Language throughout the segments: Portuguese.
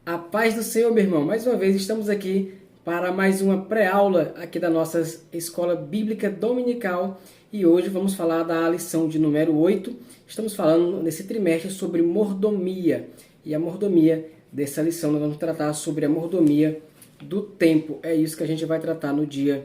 A paz do Senhor, meu irmão. Mais uma vez estamos aqui para mais uma pré-aula aqui da nossa Escola Bíblica Dominical e hoje vamos falar da lição de número 8. Estamos falando nesse trimestre sobre mordomia e a mordomia dessa lição nós vamos tratar sobre a mordomia do tempo. É isso que a gente vai tratar no dia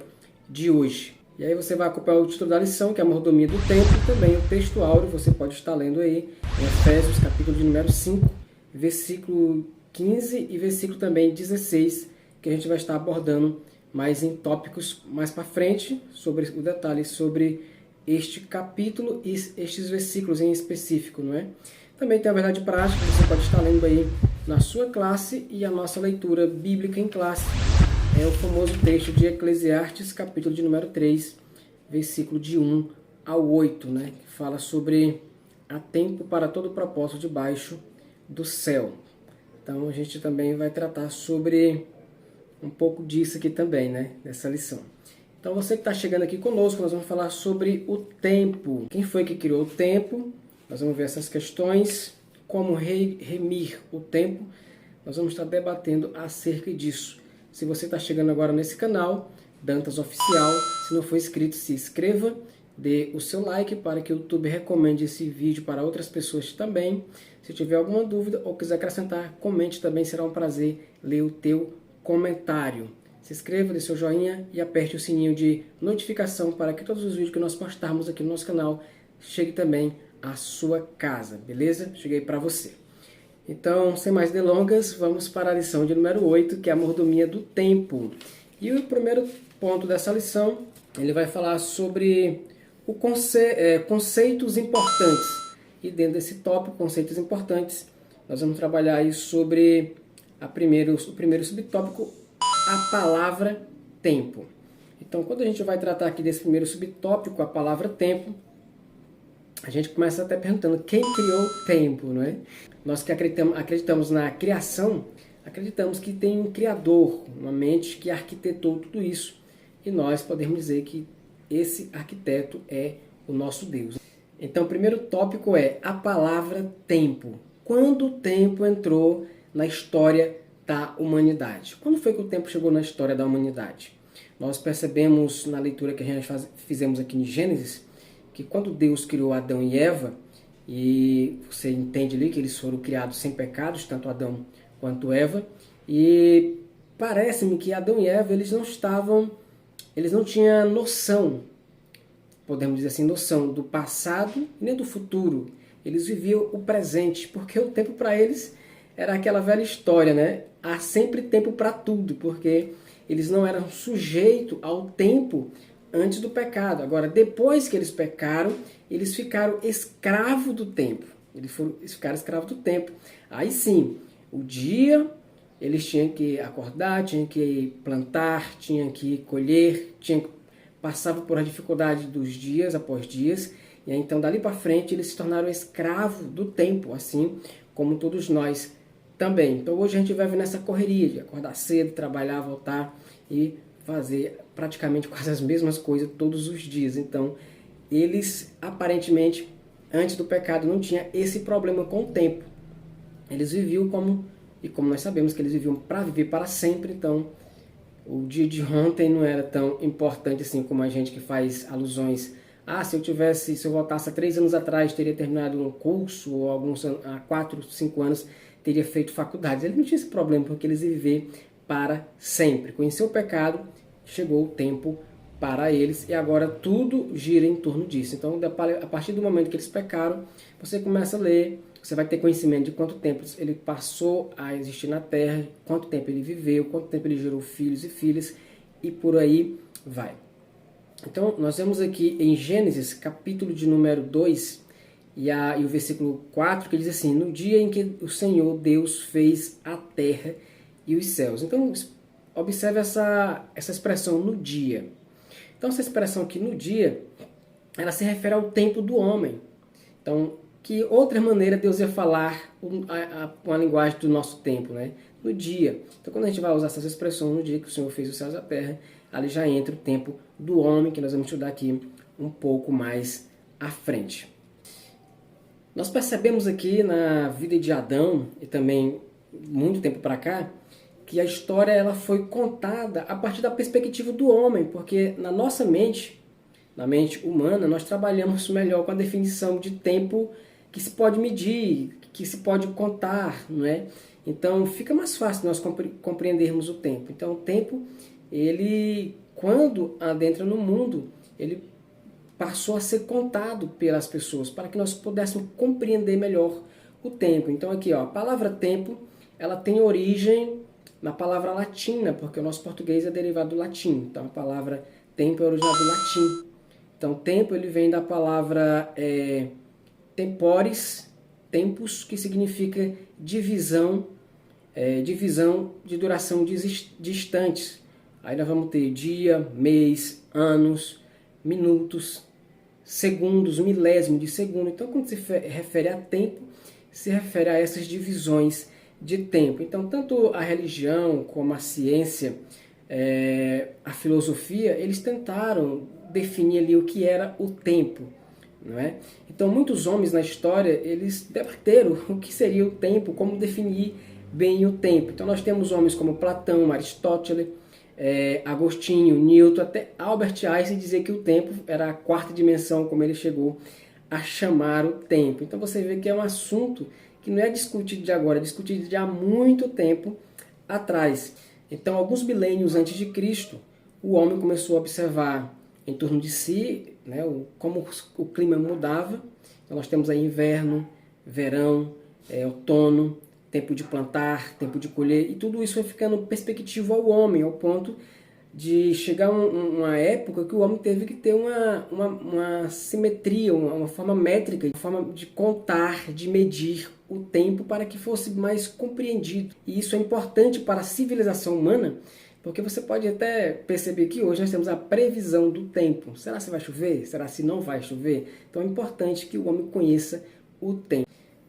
de hoje. E aí você vai acompanhar o título da lição, que é a mordomia do tempo, e também o texto áureo, você pode estar lendo aí em Efésios, capítulo de número 5, versículo 15 e versículo também 16, que a gente vai estar abordando mais em tópicos mais para frente, sobre o detalhe sobre este capítulo e estes versículos em específico, não é? Também tem a verdade prática, você pode estar lendo aí na sua classe, e a nossa leitura bíblica em classe é o famoso texto de Eclesiastes, capítulo de número 3, versículo de 1 ao 8, né? Que fala sobre há tempo para todo propósito debaixo do céu. Então a gente também vai tratar sobre um pouco disso aqui também, né? Nessa lição. Então você que está chegando aqui conosco, nós vamos falar sobre o tempo. Quem foi que criou o tempo? Nós vamos ver essas questões. Como remir o tempo? Nós vamos estar debatendo acerca disso. Se você está chegando agora nesse canal, Dantas Oficial, se não for inscrito, se inscreva, dê o seu like para que o YouTube recomende esse vídeo para outras pessoas também. Se tiver alguma dúvida ou quiser acrescentar, comente também, será um prazer ler o teu comentário. Se inscreva, dê seu joinha e aperte o sininho de notificação para que todos os vídeos que nós postarmos aqui no nosso canal cheguem também à sua casa, beleza? Cheguei para você. Então, sem mais delongas, vamos para a lição de número 8, que é a mordomia do tempo. E o primeiro ponto dessa lição, ele vai falar sobre conceitos importantes. E dentro desse tópico, conceitos importantes, nós vamos trabalhar aí sobre o primeiro subtópico, a palavra tempo. Então, quando a gente vai tratar aqui desse primeiro subtópico, a palavra tempo, a gente começa até perguntando quem criou o tempo, não é? Nós que acreditamos na criação, acreditamos que tem um criador, uma mente que arquitetou tudo isso. E nós podemos dizer que esse arquiteto é o nosso Deus. Então, o primeiro tópico é a palavra tempo. Quando o tempo entrou na história da humanidade? Quando foi que o tempo chegou na história da humanidade? Nós percebemos na leitura que a gente fizemos aqui em Gênesis, que quando Deus criou Adão e Eva, e você entende ali que eles foram criados sem pecados, tanto Adão quanto Eva, e parece-me que Adão e Eva eles não tinham noção, podemos dizer assim, noção do passado nem do futuro. Eles viviam o presente, porque o tempo para eles era aquela velha história, né? Há sempre tempo para tudo, porque eles não eram sujeitos ao tempo antes do pecado. Agora, depois que eles pecaram, eles ficaram escravos do tempo. Eles ficaram escravos do tempo. Aí sim, o dia eles tinham que acordar, tinham que plantar, tinham que colher, passavam por a dificuldade dos dias após dias. E aí, então, dali para frente, eles se tornaram escravos do tempo, assim como todos nós também. Então, hoje a gente vive nessa correria de acordar cedo, trabalhar, voltar e fazer praticamente quase as mesmas coisas todos os dias. Então, eles aparentemente, antes do pecado, não tinha esse problema com o tempo. Eles viviam como nós sabemos que eles viviam para viver para sempre, então o dia de ontem não era tão importante assim como a gente que faz alusões. Se eu voltasse há 3 anos atrás, teria terminado um curso, ou há 4, 5 anos, teria feito faculdade. Eles não tinham esse problema, porque eles iam viver para sempre. Conheceu o pecado, chegou o tempo para eles e agora tudo gira em torno disso. Então, a partir do momento que eles pecaram, você começa a ler, você vai ter conhecimento de quanto tempo ele passou a existir na Terra, quanto tempo ele viveu, quanto tempo ele gerou filhos e filhas, e por aí vai. Então, nós vemos aqui em Gênesis, capítulo de número 2, e o versículo 4, que diz assim: no dia em que o Senhor Deus fez a terra e os céus. Então, observe essa expressão, no dia. Então, essa expressão aqui, no dia, ela se refere ao tempo do homem. Então, que outra maneira Deus ia falar uma linguagem do nosso tempo, né? No dia. Então, quando a gente vai usar essas expressões, no dia que o Senhor fez os céus e a terra, ali já entra o tempo do homem, que nós vamos estudar aqui um pouco mais à frente. Nós percebemos aqui na vida de Adão e também muito tempo para cá, que a história ela foi contada a partir da perspectiva do homem, porque na nossa mente, na mente humana, nós trabalhamos melhor com a definição de tempo que se pode medir, que se pode contar, não é? Então fica mais fácil nós compreendermos o tempo. Então o tempo, ele, quando adentra no mundo, ele passou a ser contado pelas pessoas, para que nós pudéssemos compreender melhor o tempo. Então aqui, ó, a palavra tempo, ela tem origem na palavra latina, porque o nosso português é derivado do latim. Então a palavra tempo é originada do latim. Então tempo ele vem da palavra tempores, tempus, que significa divisão, divisão de duração de instantes. Aí nós vamos ter dia, mês, anos, minutos, segundos, milésimo de segundo. Então quando se refere a tempo, se refere a essas divisões de tempo. Então tanto a religião como a ciência, a filosofia, eles tentaram definir ali o que era o tempo, não é? Então muitos homens na história, eles debateram o que seria o tempo, como definir bem o tempo. Então nós temos homens como Platão, Aristóteles, Agostinho, Newton, até Albert Einstein dizer que o tempo era a quarta dimensão, como ele chegou a chamar o tempo. Então você vê que é um assunto que não é discutido de agora, é discutido de há muito tempo atrás. Então alguns milênios antes de Cristo, o homem começou a observar em torno de si, né, como o clima mudava. Então nós temos aí inverno, verão, outono, tempo de plantar, tempo de colher, e tudo isso foi ficando perspectivo ao homem, ao ponto de chegar uma época que o homem teve que ter uma simetria, uma forma métrica, uma forma de contar, de medir o tempo para que fosse mais compreendido. E isso é importante para a civilização humana, porque você pode até perceber que hoje nós temos a previsão do tempo. Será se vai chover? Será se não vai chover? Então é importante que o homem conheça o tempo.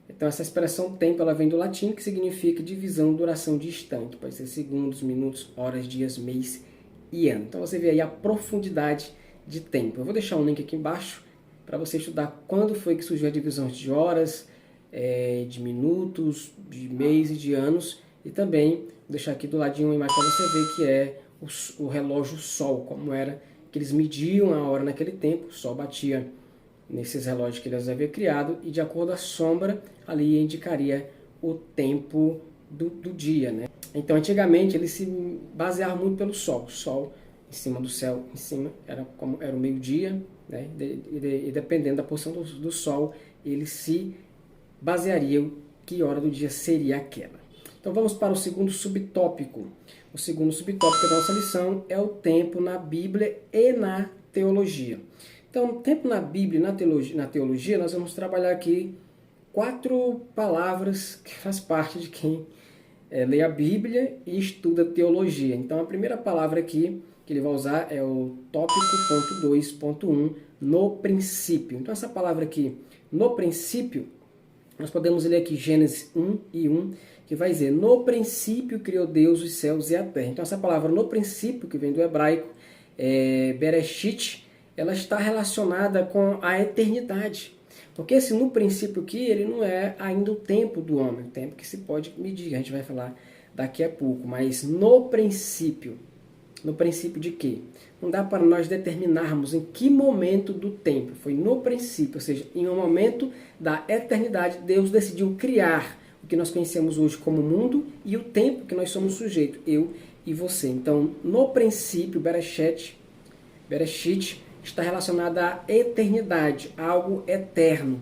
Então essa expressão tempo ela vem do latim, que significa divisão, duração de instante. Pode ser segundos, minutos, horas, dias, mês e ano. Então você vê aí a profundidade de tempo. Eu vou deixar um link aqui embaixo para você estudar quando foi que surgiu a divisão de horas, de minutos, de mês e de anos. E também vou deixar aqui do ladinho uma imagem para você ver que é o relógio Sol, como era que eles mediam a hora naquele tempo. O Sol batia nesses relógios que eles haviam criado e de acordo com a sombra ali indicaria o tempo do dia, né? Então antigamente eles se baseavam muito pelo Sol. O Sol em cima do céu, em cima era o meio-dia, né? E dependendo da posição do Sol, eles se baseariam que hora do dia seria aquela. Então vamos para o segundo subtópico. O segundo subtópico da nossa lição é o tempo na Bíblia e na teologia. Então, tempo na Bíblia e na teologia, nós vamos trabalhar aqui 4 palavras que faz parte de quem lê a Bíblia e estuda teologia. Então, a primeira palavra aqui que ele vai usar é o tópico ponto 2.1, no princípio. Então, essa palavra aqui, no princípio, nós podemos ler aqui Gênesis 1:1, que vai dizer, no princípio criou Deus os céus e a terra. Então, essa palavra no princípio, que vem do hebraico, Bereshit, ela está relacionada com a eternidade. Porque esse no princípio aqui, ele não é ainda o tempo do homem, o tempo que se pode medir, a gente vai falar daqui a pouco. Mas no princípio de quê? Não dá para nós determinarmos em que momento do tempo. Foi no princípio, ou seja, em um momento da eternidade, Deus decidiu criar o que nós conhecemos hoje como mundo e o tempo que nós somos sujeitos, eu e você. Então, no princípio, Bereshit, está relacionada à eternidade, algo eterno,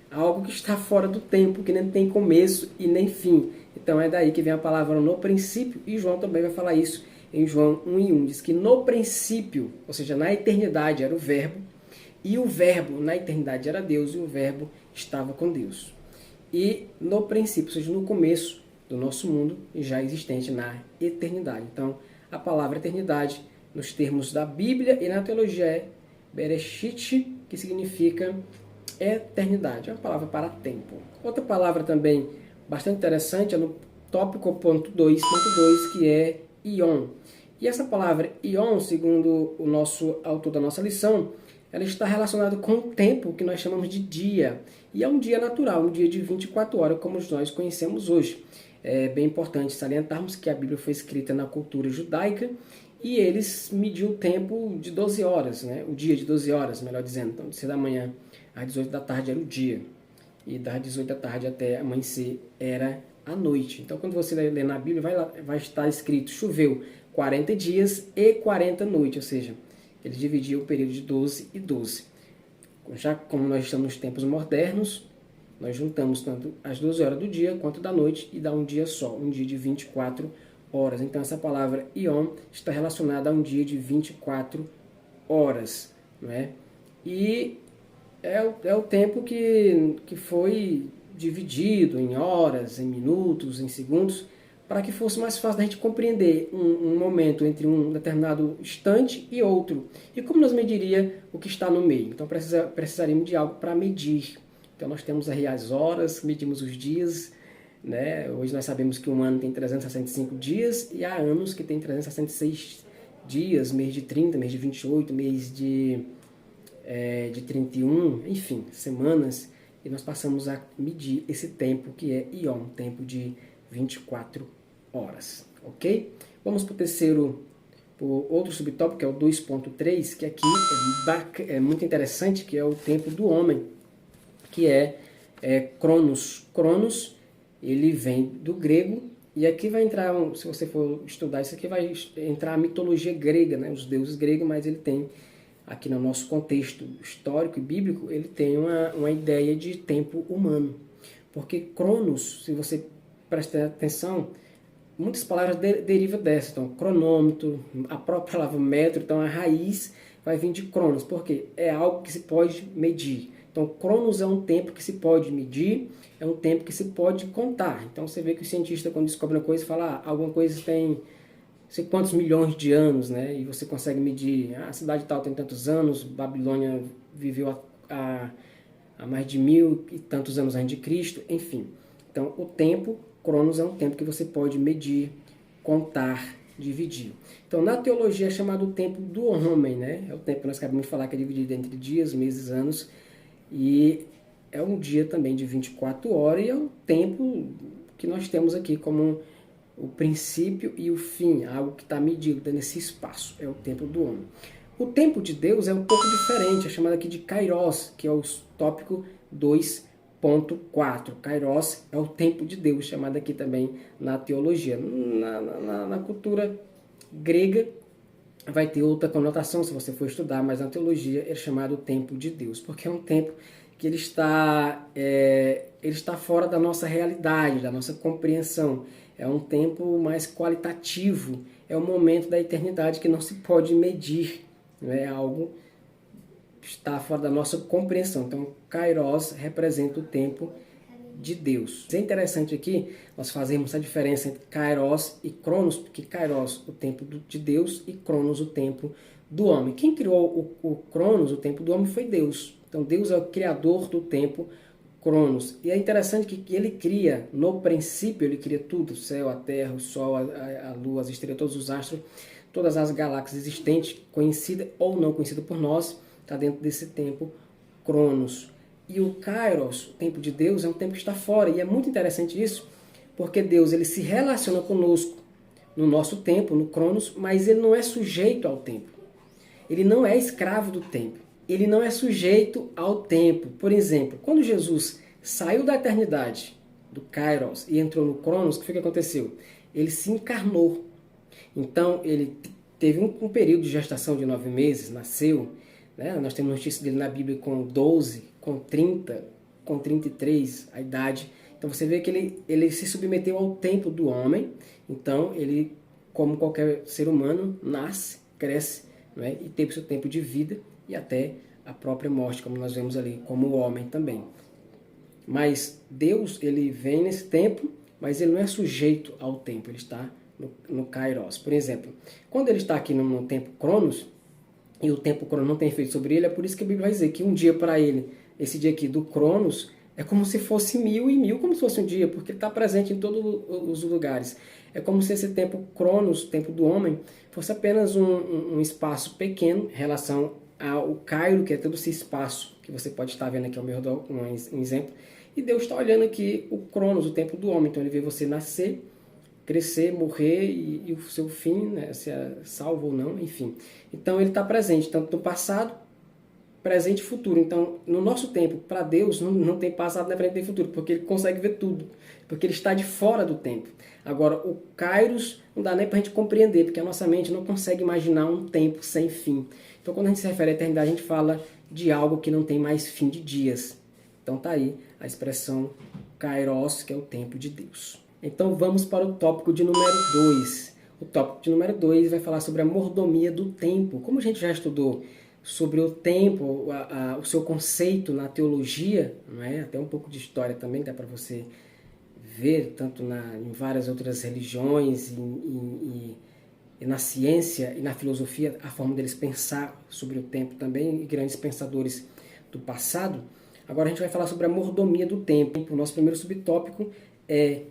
algo que está fora do tempo, que nem tem começo e nem fim. Então é daí que vem a palavra no princípio, e João também vai falar isso em João 1:1. Diz que no princípio, ou seja, na eternidade era o verbo, e o verbo na eternidade era Deus, e o verbo estava com Deus. E no princípio, ou seja, no começo do nosso mundo, já existente na eternidade. Então a palavra eternidade, nos termos da Bíblia e na teologia, é Bereshit, que significa eternidade. É uma palavra para tempo. Outra palavra também bastante interessante é no tópico ponto 2.2, que é Ion. E essa palavra Ion, segundo o nosso autor da nossa lição, ela está relacionada com o tempo que nós chamamos de dia. E é um dia natural, um dia de 24 horas, como nós conhecemos hoje. é bem importante salientarmos que a Bíblia foi escrita na cultura judaica e eles mediam o tempo de 12 horas, né? O dia de 12 horas, melhor dizendo. Então, de 6 da manhã às 18 da tarde era o dia, e das 18 da tarde até amanhecer era a noite. Então, quando você lê na Bíblia, vai estar escrito: choveu 40 dias e 40 noites, ou seja, ele dividia o período de 12 e 12. Já como nós estamos nos tempos modernos, nós juntamos tanto as 12 horas do dia quanto da noite e dá um dia só, um dia de 24 horas. Então essa palavra Yom está relacionada a um dia de 24 horas. Né? E é o tempo que foi dividido em horas, em minutos, em segundos, para que fosse mais fácil da gente compreender um momento entre um determinado instante e outro. E como nós mediria o que está no meio? Então precisaríamos de algo para medir. Então nós temos aí as horas, medimos os dias, né? Hoje nós sabemos que um ano tem 365 dias e há anos que tem 366 dias, mês de 30, mês de 28, mês de 31, enfim, semanas. E nós passamos a medir esse tempo que é Yom, tempo de 24 horas, ok? Vamos para o terceiro, outro subtópico, que é o 2.3, que aqui é muito interessante, que é o tempo do homem, que é Cronos. Cronos, ele vem do grego, e aqui vai entrar, se você for estudar isso aqui, vai entrar a mitologia grega, né? Os deuses gregos, mas ele tem, aqui no nosso contexto histórico e bíblico, ele tem uma ideia de tempo humano. Porque Cronos, se você prestar atenção, muitas palavras derivam dessa. Então, cronômetro, a própria palavra metro, então a raiz vai vir de Cronos, porque é algo que se pode medir. Então, Cronos é um tempo que se pode medir, é um tempo que se pode contar. Então, você vê que o cientista, quando descobre uma coisa, fala, alguma coisa tem não sei quantos milhões de anos, né? E você consegue medir, a cidade tal tem tantos anos, Babilônia viveu há mais de 1000 e tantos anos antes de Cristo, enfim. Então, o tempo, Cronos, é um tempo que você pode medir, contar, dividir. Então, na teologia é chamado o tempo do homem, né? É o tempo que nós acabamos de falar, que é dividido entre dias, meses, anos, e é um dia também de 24 horas, e é um tempo que nós temos aqui como o princípio e o fim, algo que está medido nesse espaço, é o tempo do homem. O tempo de Deus é um pouco diferente, é chamado aqui de Kairos, que é o tópico 2.4. Kairos é o tempo de Deus, chamado aqui também na teologia. Na cultura grega vai ter outra conotação se você for estudar, mas na teologia é chamado tempo de Deus, porque é um tempo que ele está fora da nossa realidade, da nossa compreensão. É um tempo mais qualitativo, é um momento da eternidade que não se pode medir, é algo que está fora da nossa compreensão. Então, Kairos representa o tempo de Deus. É interessante aqui nós fazermos a diferença entre Kairos e Cronos, porque Kairos, o tempo de Deus, e Cronos, o tempo do homem. Quem criou o Cronos, o tempo do homem, foi Deus. Então, Deus é o criador do tempo Cronos. E é interessante que ele cria, no princípio, ele cria tudo, o céu, a terra, o sol, a lua, as estrelas, todos os astros, todas as galáxias existentes, conhecida ou não conhecida por nós, está dentro desse tempo Cronos. E o Kairos, o tempo de Deus, é um tempo que está fora. E é muito interessante isso, porque Deus ele se relaciona conosco no nosso tempo, no Cronos, mas ele não é sujeito ao tempo. Ele não é escravo do tempo. Ele não é sujeito ao tempo. Por exemplo, quando Jesus saiu da eternidade, do Kairos, e entrou no Cronos, o que foi que aconteceu? Ele se encarnou. Então, ele teve um período de gestação de 9 meses, nasceu, né? Nós temos notícia dele na Bíblia com 12, com 30, com 33, a idade. Então, você vê que ele se submeteu ao tempo do homem. Então, ele, como qualquer ser humano, nasce, cresce, né? E teve seu tempo de vida, e até a própria morte, como nós vemos ali, como o homem também. Mas Deus, ele vem nesse tempo, mas ele não é sujeito ao tempo, ele está no Kairos. Por exemplo, quando ele está aqui no tempo Cronos, e o tempo Cronos não tem efeito sobre ele, é por isso que a Bíblia vai dizer que um dia para ele, esse dia aqui do Cronos, é como se fosse 1000 e 1000, como se fosse um dia, porque ele está presente em todos os lugares. É como se esse tempo Cronos, tempo do homem, fosse apenas um espaço pequeno em relação ao Cairo, que é todo esse espaço que você pode estar vendo aqui ao meu redor, um exemplo. E Deus está olhando aqui o cronos, o tempo do homem. Então ele vê você nascer, crescer, morrer e o seu fim, né, se é salvo ou não, enfim. Então ele está presente, tanto no passado, presente e futuro. Então, no nosso tempo, para Deus, não tem passado, nem presente, nem futuro, porque ele consegue ver tudo, porque ele está de fora do tempo. Agora, o Kairos não dá nem para a gente compreender, porque a nossa mente não consegue imaginar um tempo sem fim. Então, quando a gente se refere à eternidade, a gente fala de algo que não tem mais fim de dias. Então, tá aí a expressão Kairos, que é o tempo de Deus. Então, vamos para o tópico de número 2. O tópico de número 2 vai falar sobre a mordomia do tempo. Como a gente já estudou sobre o tempo, o seu conceito na teologia, não é? Até um pouco de história também dá para você ver, tanto em várias outras religiões e na ciência e na filosofia, a forma deles pensar sobre o tempo também, e grandes pensadores do passado. Agora a gente vai falar sobre a mordomia do tempo. O nosso primeiro subtópico é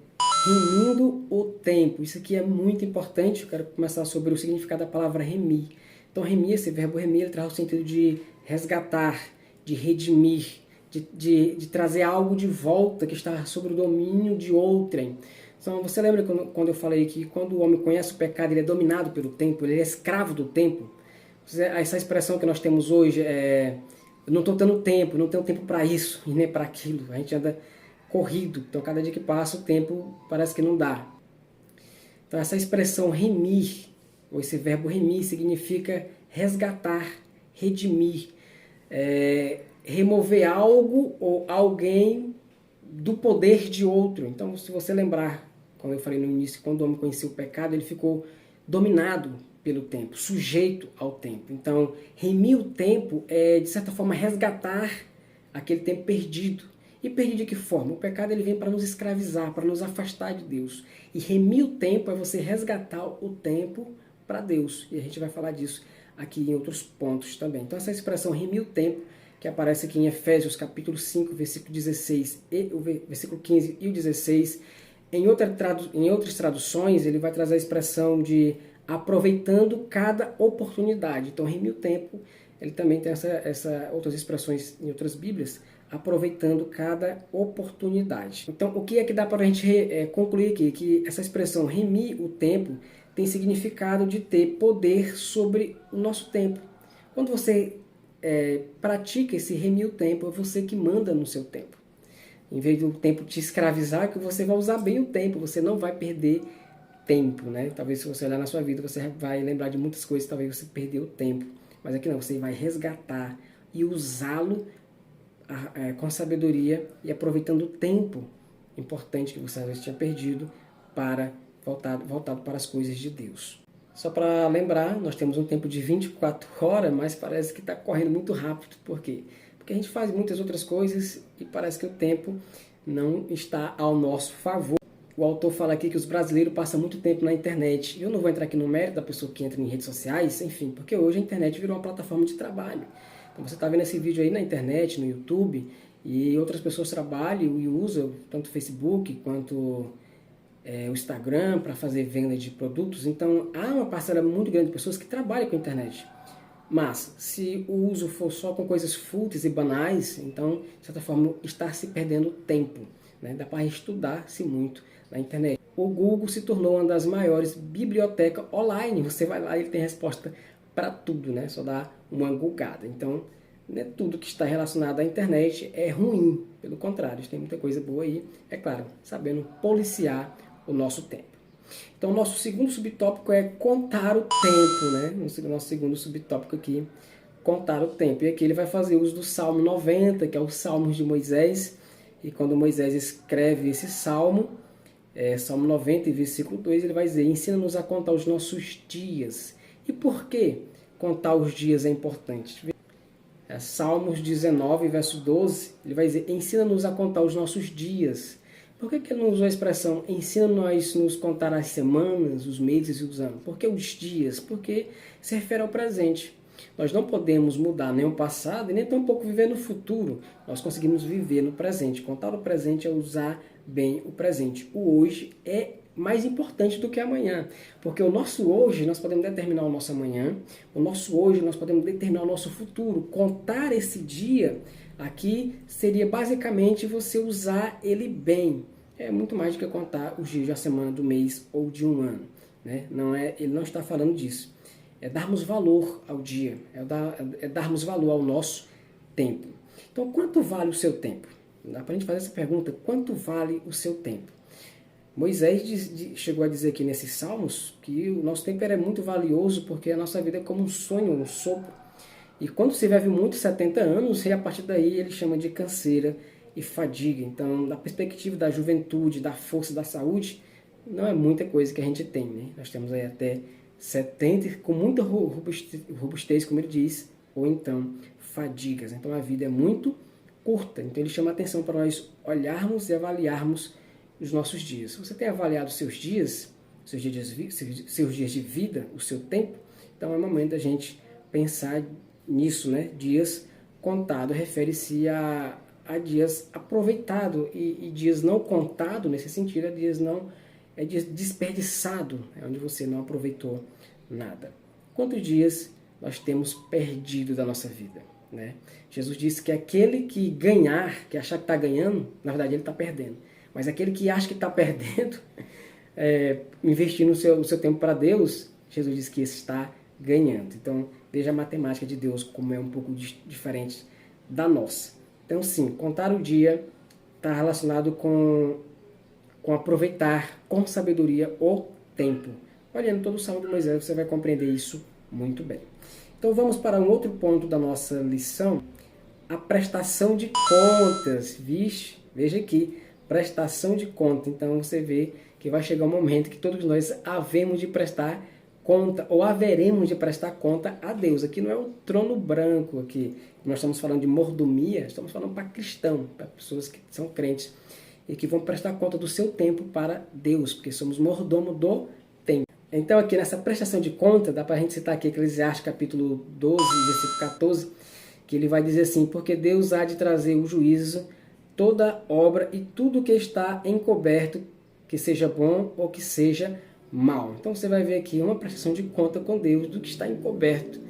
remindo o tempo. Isso aqui é muito importante. Eu quero começar sobre o significado da palavra remir. Então, remir, esse verbo remir, ele traz o sentido de resgatar, de redimir, de trazer algo de volta que está sob o domínio de outrem. Então, você lembra quando eu falei que quando o homem conhece o pecado, ele é dominado pelo tempo, ele é escravo do tempo? Essa expressão que nós temos hoje é: eu não estou tendo tempo, não tenho tempo para isso e nem para aquilo. A gente anda corrido, então cada dia que passa o tempo parece que não dá. Então, essa expressão remir, ou esse verbo remir, significa resgatar, redimir, remover algo ou alguém do poder de outro. Então, se você lembrar, quando eu falei no início, quando o homem conheceu o pecado, ele ficou dominado pelo tempo, sujeito ao tempo. Então, remir o tempo é, de certa forma, resgatar aquele tempo perdido. E perdido de que forma? O pecado ele vem para nos escravizar, para nos afastar de Deus. E remir o tempo é você resgatar o tempo para Deus. E a gente vai falar disso aqui em outros pontos também. Então essa expressão remir o tempo, que aparece aqui em Efésios capítulo 5, versículo 16, o versículo 15 e o 16, em outras traduções ele vai trazer a expressão de aproveitando cada oportunidade. Então remir o tempo, ele também tem essa outras expressões em outras Bíblias, aproveitando cada oportunidade. Então, o que é que dá para a gente concluir aqui? Que essa expressão remir o tempo tem significado de ter poder sobre o nosso tempo. Quando você pratica esse remir o tempo, é você que manda no seu tempo. Em vez do tempo te escravizar, que você vai usar bem o tempo, você não vai perder tempo, né? Talvez se você olhar na sua vida, você vai lembrar de muitas coisas, talvez você perdeu o tempo. Mas aqui não, você vai resgatar e usá-lo com sabedoria e aproveitando o tempo importante que você às vezes tinha perdido para voltado para as coisas de Deus. Só para lembrar, nós temos um tempo de 24 horas, mas parece que está correndo muito rápido. Por quê? Porque a gente faz muitas outras coisas e parece que o tempo não está ao nosso favor. O autor fala aqui que os brasileiros passam muito tempo na internet. Eu não vou entrar aqui no mérito da pessoa que entra em redes sociais, enfim, porque hoje a internet virou uma plataforma de trabalho. Então você está vendo esse vídeo aí na internet, no YouTube, e outras pessoas trabalham e usam tanto o Facebook quanto o Instagram para fazer venda de produtos. Então há uma parcela muito grande de pessoas que trabalham com a internet. Mas se o uso for só com coisas fúteis e banais, então de certa forma está se perdendo tempo, né? Dá para estudar-se muito na internet. O Google se tornou uma das maiores bibliotecas online. Você vai lá e ele tem resposta para tudo, né? Só dá uma googada. Então, não é tudo que está relacionado à internet é ruim. Pelo contrário, tem muita coisa boa aí. É claro, sabendo policiar o nosso tempo. Então, o nosso segundo subtópico é contar o tempo, né? Nosso segundo subtópico aqui, contar o tempo. E aqui ele vai fazer uso do Salmo 90, que é o Salmo de Moisés. E quando Moisés escreve esse Salmo, Salmo 90, versículo 2, ele vai dizer: ensina-nos a contar os nossos dias. E por que contar os dias é importante? Salmos 19, verso 12, ele vai dizer: ensina-nos a contar os nossos dias. Por que ele não usou a expressão ensina-nos a nos contar as semanas, os meses e os anos? Por que os dias? Porque se refere ao presente. Nós não podemos mudar nem o passado e nem tampouco viver no futuro. Nós conseguimos viver no presente. Contar o presente é usar bem o presente. O hoje é mais importante do que amanhã, porque o nosso hoje nós podemos determinar o nosso amanhã, o nosso hoje nós podemos determinar o nosso futuro. Contar esse dia Aqui seria basicamente você usar ele bem. É muito mais do que contar os dias da semana, do mês ou de um ano, né? Ele não está falando disso. É darmos valor ao dia, é darmos valor ao nosso tempo. Então, quanto vale o seu tempo? Dá para a gente fazer essa pergunta: quanto vale o seu tempo? Moisés chegou a dizer aqui nesses salmos que o nosso tempo é muito valioso porque a nossa vida é como um sonho, um sopro. E quando se vive muito, 70 anos, e a partir daí ele chama de canseira e fadiga. Então, da perspectiva da juventude, da força, da saúde, não é muita coisa que a gente tem, né? Nós temos aí até 70 com muita robustez, como ele diz, ou então fadigas. Então a vida é muito curta. Então ele chama a atenção para nós olharmos e avaliarmos os nossos dias. Se você tem avaliado seus dias de vida, o seu tempo, então é momento da gente pensar nisso, né? Dias contados refere-se a dias aproveitado e dias não contado nesse sentido é dias desperdiçado, é onde você não aproveitou nada. Quantos dias nós temos perdido da nossa vida, né? Jesus disse que aquele que ganhar, que achar que está ganhando, na verdade ele está perdendo. Mas aquele que acha que está perdendo, investindo o seu tempo para Deus, Jesus disse que esse está ganhando. Então, veja a matemática de Deus como é um pouco diferente da nossa. Então, sim, contar o dia está relacionado com aproveitar com sabedoria o tempo. Olhando todo o Salmo de Moisés, você vai compreender isso muito bem. Então, vamos para um outro ponto da nossa lição, a prestação de contas. Vixe, veja aqui, prestação de conta. Então, você vê que vai chegar um momento que todos nós havemos de prestar conta, ou haveremos de prestar conta a Deus. Aqui não é um trono branco, aqui nós estamos falando de mordomia, estamos falando para cristão, para pessoas que são crentes e que vão prestar conta do seu tempo para Deus, porque somos mordomo do tempo. Então aqui nessa prestação de conta, dá para a gente citar aqui Eclesiastes capítulo 12, versículo 14, que ele vai dizer assim: porque Deus há de trazer o juízo, toda obra e tudo que está encoberto, que seja bom ou que seja mal. Então você vai ver aqui uma prestação de conta com Deus do que está encoberto.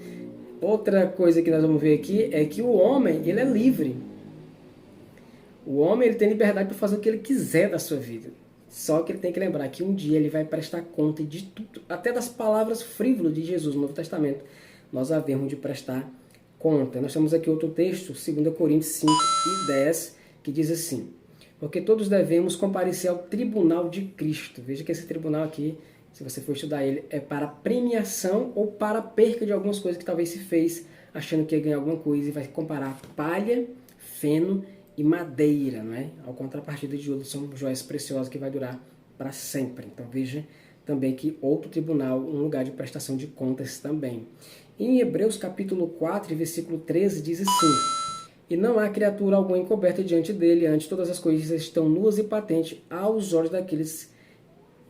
Outra coisa que nós vamos ver aqui é que o homem, ele é livre. O homem, ele tem liberdade para fazer o que ele quiser da sua vida. Só que ele tem que lembrar que um dia ele vai prestar conta de tudo, até das palavras frívolas de Jesus no Novo Testamento. Nós havemos de prestar conta. Nós temos aqui outro texto, 2 Coríntios 5 e 10, que diz assim: porque todos devemos comparecer ao tribunal de Cristo. Veja que esse tribunal aqui, se você for estudar ele, é para premiação ou para perca de algumas coisas que talvez se fez achando que ia ganhar alguma coisa, e vai comparar palha, feno e madeira, não é? Ao contrapartida de outros, são joias preciosas que vai durar para sempre. Então veja também que outro tribunal, um lugar de prestação de contas também. Em Hebreus capítulo 4, versículo 13, diz assim: e não há criatura alguma encoberta diante dele, antes todas as coisas estão nuas e patentes aos olhos daqueles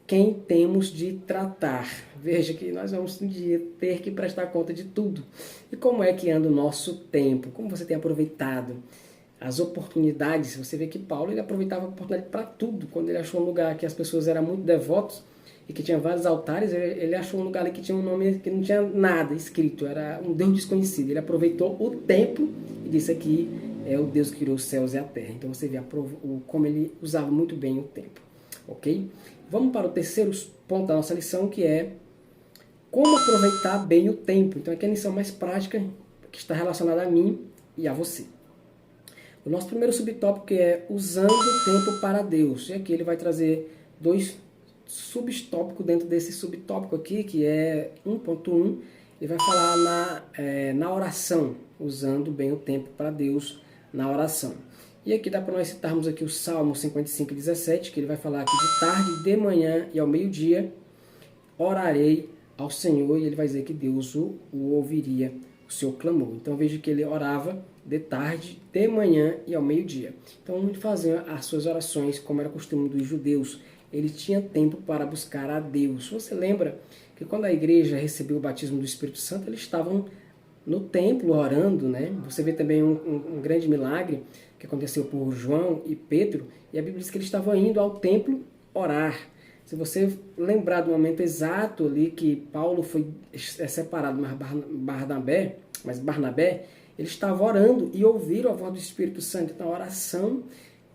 quem temos de tratar. Veja que nós vamos um dia ter que prestar conta de tudo. E como é que anda o nosso tempo? Como você tem aproveitado as oportunidades? Você vê que Paulo ele aproveitava a oportunidade para tudo. Quando ele achou um lugar que as pessoas eram muito devotos e que tinha vários altares, ele achou um lugar ali que tinha um nome que não tinha nada escrito, era um Deus desconhecido. Ele aproveitou o tempo e disse aqui é o Deus que criou os céus e a terra. Então você vê como ele usava muito bem o tempo. Ok? Vamos para o terceiro ponto da nossa lição, que é como aproveitar bem o tempo. Então aqui é a lição mais prática, que está relacionada a mim e a você. O nosso primeiro subtópico é usando o tempo para Deus. E aqui ele vai trazer dois subtópicos dentro desse subtópico aqui, que é 1.1. Ele vai falar na oração, usando bem o tempo para Deus na oração. E aqui dá para nós citarmos aqui o Salmo 55:17, que ele vai falar que de tarde, de manhã e ao meio-dia orarei ao Senhor, e ele vai dizer que Deus o ouviria o seu clamor. Então veja que ele orava de tarde, de manhã e ao meio-dia. Então ele fazia as suas orações como era costume dos judeus. Ele tinha tempo para buscar a Deus. Você lembra que quando a igreja recebeu o batismo do Espírito Santo, eles estavam no templo orando, né? Você vê também um grande milagre que aconteceu por João e Pedro, e a Bíblia diz que eles estavam indo ao templo orar. Se você lembrar do momento exato ali que Paulo foi separado, mas Barnabé, Ele estava orando e ouviram a voz do Espírito Santo. Então, a oração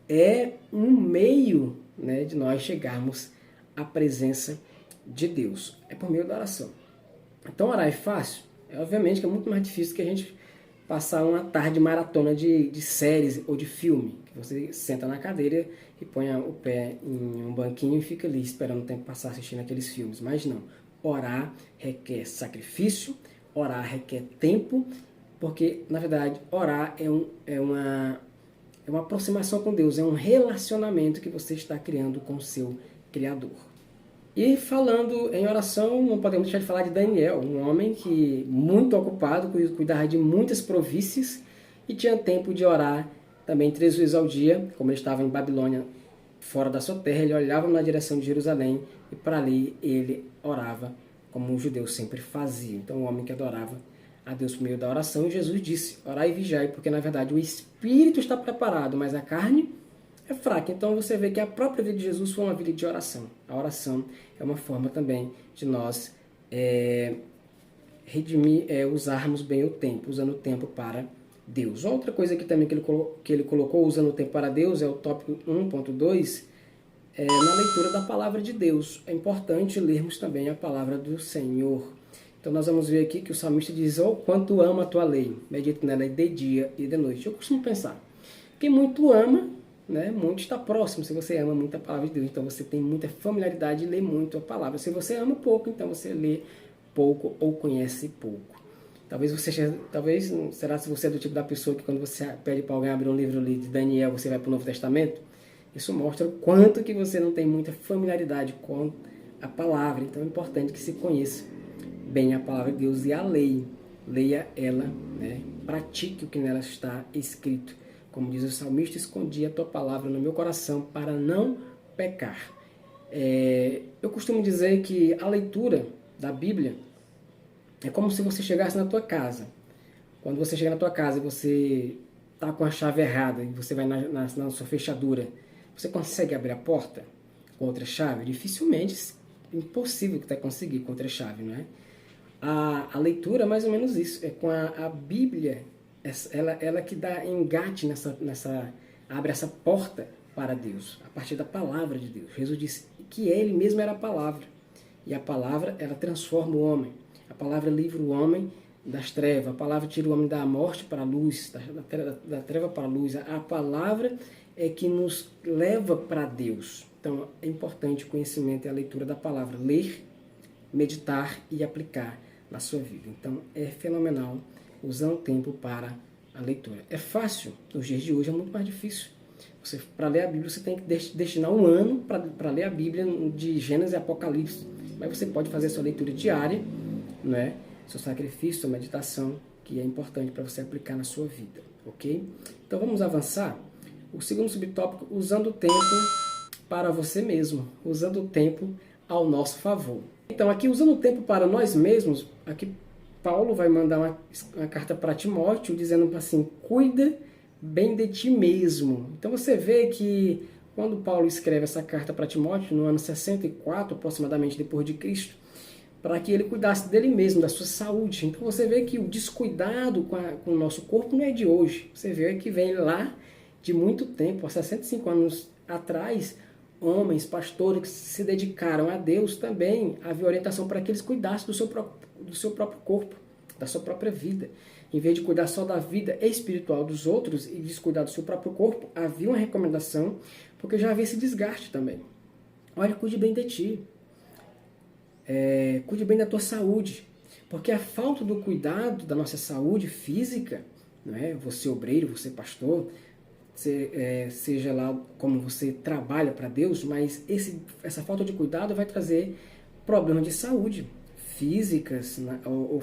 é um meio, né, de nós chegarmos à presença de Deus. É por meio da oração. Então, orar é fácil? Obviamente que é muito mais difícil que a gente passar uma tarde maratona de séries ou de filme, que você senta na cadeira e põe o pé em um banquinho e fica ali esperando o tempo passar assistindo aqueles filmes. Mas não, orar requer sacrifício, orar requer tempo, porque, na verdade, orar é uma aproximação com Deus, é um relacionamento que você está criando com o seu Criador. E falando em oração, não podemos deixar de falar de Daniel, um homem que muito ocupado, cuidava de muitas províncias e tinha tempo de orar também 3 vezes ao dia. Como ele estava em Babilônia, fora da sua terra, ele olhava na direção de Jerusalém e para ali ele orava como um judeu sempre fazia. Então, um homem que adorava a Deus por meio da oração. E Jesus disse, orai e vigiai, porque na verdade o espírito está preparado, mas a carne é fraca. Então você vê que a própria vida de Jesus foi uma vida de oração. A oração é uma forma também de nós usarmos bem o tempo, usando o tempo para Deus. Outra coisa aqui também que ele colocou, usando o tempo para Deus, é o tópico 1.2, na leitura da palavra de Deus. É importante lermos também a palavra do Senhor. Então nós vamos ver aqui que o salmista diz, oh, quanto amo a tua lei, medito nela de dia e de noite. Eu costumo pensar, quem muito ama, né, muito está próximo. Se você ama muito a palavra de Deus, então você tem muita familiaridade e lê muito a palavra. Se você ama pouco, então você lê pouco ou conhece pouco. Será se você é do tipo da pessoa que quando você pede para alguém abrir um livro ali de Daniel, você vai para o Novo Testamento? Isso mostra o quanto que você não tem muita familiaridade com a palavra. Então é importante que se conheça bem a palavra de Deus e a lei. Leia ela, né? Pratique o que nela está escrito. Como diz o salmista, escondi a tua palavra no meu coração para não pecar. Eu costumo dizer que a leitura da Bíblia é como se você chegasse na tua casa. Quando você chega na tua casa e você está com a chave errada e você vai na sua fechadura, você consegue abrir a porta com outra chave? Dificilmente, impossível que você conseguir com outra chave, não é? A leitura é mais ou menos isso, é com a Bíblia, ela que dá engate abre essa porta para Deus, a partir da palavra de Deus. Jesus disse que Ele mesmo era a palavra, e a palavra, ela transforma o homem. A palavra livra o homem das trevas, a palavra tira o homem da morte para a luz, da treva para a luz. A palavra é que nos leva para Deus. Então é importante o conhecimento e a leitura da palavra, ler, meditar e aplicar na sua vida. Então é fenomenal usar o tempo para a leitura. É fácil, nos dias de hoje é muito mais difícil. Para ler a Bíblia você tem que destinar um ano para ler a Bíblia de Gênesis e Apocalipse. Mas você pode fazer sua leitura diária, né? Seu sacrifício, sua meditação, que é importante para você aplicar na sua vida, ok? Então vamos avançar. O segundo subtópico, usando o tempo para você mesmo, usando o tempo ao nosso favor. Então aqui, usando o tempo para nós mesmos, aqui Paulo vai mandar uma carta para Timóteo, dizendo assim, cuida bem de ti mesmo. Então você vê que quando Paulo escreve essa carta para Timóteo, no ano 64, aproximadamente depois de Cristo, para que ele cuidasse dele mesmo, da sua saúde. Então você vê que o descuidado com o nosso corpo não é de hoje. Você vê que vem lá de muito tempo, há 65 anos atrás, homens, pastores que se dedicaram a Deus também, havia orientação para que eles cuidassem do seu próprio corpo, da sua própria vida. Em vez de cuidar só da vida espiritual dos outros e descuidar do seu próprio corpo, havia uma recomendação, porque já havia esse desgaste também. Olha, cuide bem de ti. Cuide bem da tua saúde. Porque a falta do cuidado da nossa saúde física, não é? Você obreiro, você pastor, seja lá como você trabalha para Deus, mas essa falta de cuidado vai trazer problemas de saúde físicas, ou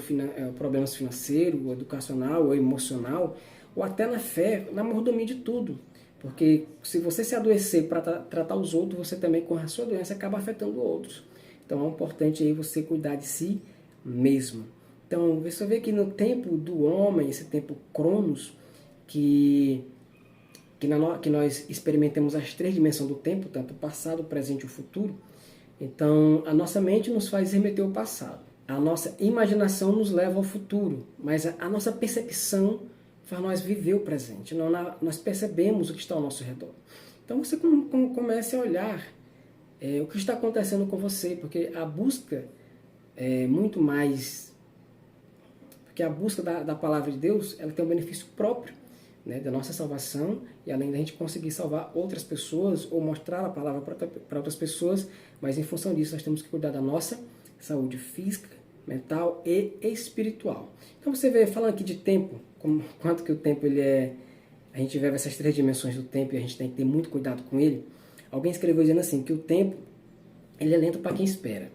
problemas financeiros, ou educacional, ou emocional, ou até na fé, na mordomia de tudo. Porque se você se adoecer para tratar os outros, você também com a sua doença acaba afetando outros. Então é importante aí você cuidar de si mesmo. Então você vê que no tempo do homem, esse tempo Cronos, que nós experimentamos as 3 dimensões do tempo, tanto o passado, o presente e o futuro. Então a nossa mente nos faz remeter ao passado. A nossa imaginação nos leva ao futuro, mas a nossa percepção faz nós viver o presente, nós percebemos o que está ao nosso redor. Então você comece a olhar o que está acontecendo com você, porque a busca é muito mais... Porque a busca da palavra de Deus, ela tem um benefício próprio, né, da nossa salvação, e além da gente conseguir salvar outras pessoas, ou mostrar a palavra para outras pessoas, mas em função disso nós temos que cuidar da nossa saúde física, mental e espiritual. Então você vê, falando aqui de tempo, quanto que o tempo ele é... A gente vê essas 3 dimensões do tempo e a gente tem que ter muito cuidado com ele. Alguém escreveu dizendo assim, que o tempo ele é lento para quem espera,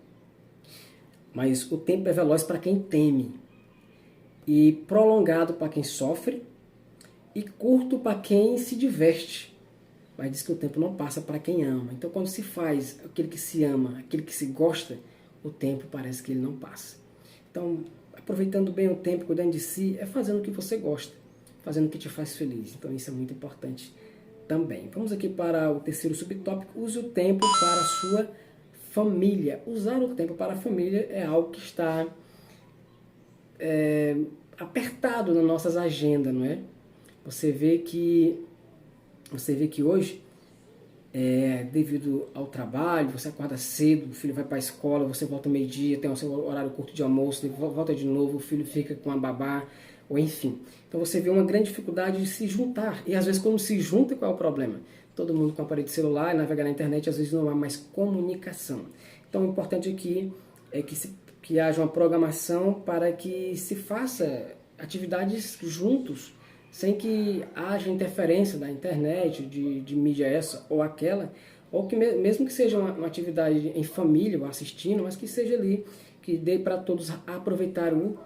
mas o tempo é veloz para quem teme, e prolongado para quem sofre, e curto para quem se diverte. Mas diz que o tempo não passa para quem ama. Então quando se faz aquele que se ama, aquele que se gosta, o tempo parece que ele não passa. Então, aproveitando bem o tempo, cuidando de si, é fazendo o que você gosta, fazendo o que te faz feliz. Então isso é muito importante também. Vamos aqui para o terceiro subtópico. Use o tempo para a sua família. Usar o tempo para a família é algo que está apertado nas nossas agendas, não é? Você vê que hoje, devido ao trabalho, você acorda cedo, o filho vai para a escola, você volta meio-dia, tem o seu horário curto de almoço, volta de novo, o filho fica com a babá, ou enfim. Então você vê uma grande dificuldade de se juntar. E às vezes quando se junta, qual é o problema? Todo mundo com aparelho de celular, navegar na internet, às vezes não há mais comunicação. Então o importante aqui é que haja uma programação para que se faça atividades juntos, sem que haja interferência da internet, de mídia essa ou aquela, ou que mesmo que seja uma atividade em família, ou assistindo, mas que seja ali, que dê para todos aproveitar o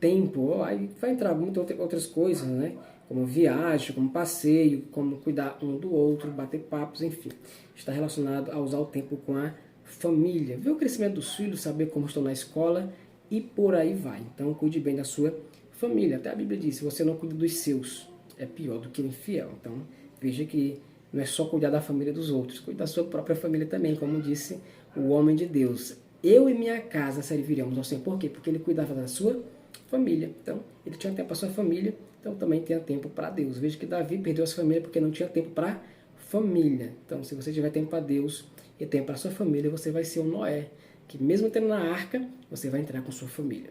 tempo. Aí vai entrar muitas outras coisas, né? Como viagem, como passeio, como cuidar um do outro, bater papos, enfim. Está relacionado a usar o tempo com a família. Ver o crescimento dos filhos, saber como estão na escola e por aí vai. Então cuide bem da sua família. Até a Bíblia diz, se você não cuida dos seus, é pior do que o infiel. Então veja que não é só cuidar da família dos outros, cuide da sua própria família também, como disse o homem de Deus. Eu e minha casa serviremos ao Senhor. Por quê? Porque ele cuidava da sua família. Então, ele tinha tempo para a sua família, então também tinha tempo para Deus. Veja que Davi perdeu a sua família porque não tinha tempo para família. Então, se você tiver tempo para Deus e tempo para a sua família, você vai ser um Noé, que mesmo tendo na arca, você vai entrar com sua família,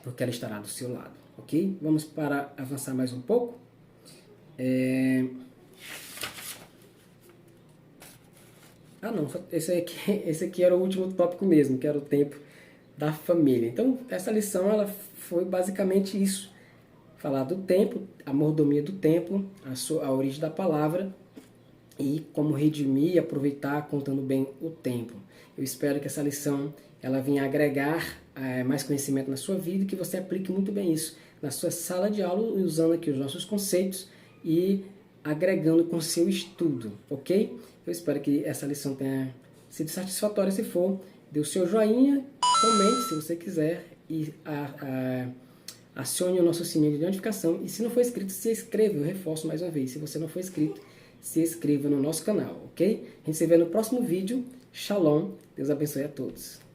porque ela estará do seu lado, ok? Vamos para avançar mais um pouco. Não, esse aqui era o último tópico mesmo, que era o tempo da família. Então, essa lição ela foi basicamente isso. Falar do tempo, a mordomia do tempo, a origem da palavra e como redimir e aproveitar contando bem o tempo. Eu espero que essa lição ela venha agregar mais conhecimento na sua vida e que você aplique muito bem isso na sua sala de aula, usando aqui os nossos conceitos e agregando com o seu estudo, ok? Eu espero que essa lição tenha sido satisfatória. Se for, dê o seu joinha, comente se você quiser e acione o nosso sininho de notificação. E se não for inscrito, se inscreva. Eu reforço mais uma vez, se você não for inscrito, se inscreva no nosso canal, ok? A gente se vê no próximo vídeo. Shalom, Deus abençoe a todos.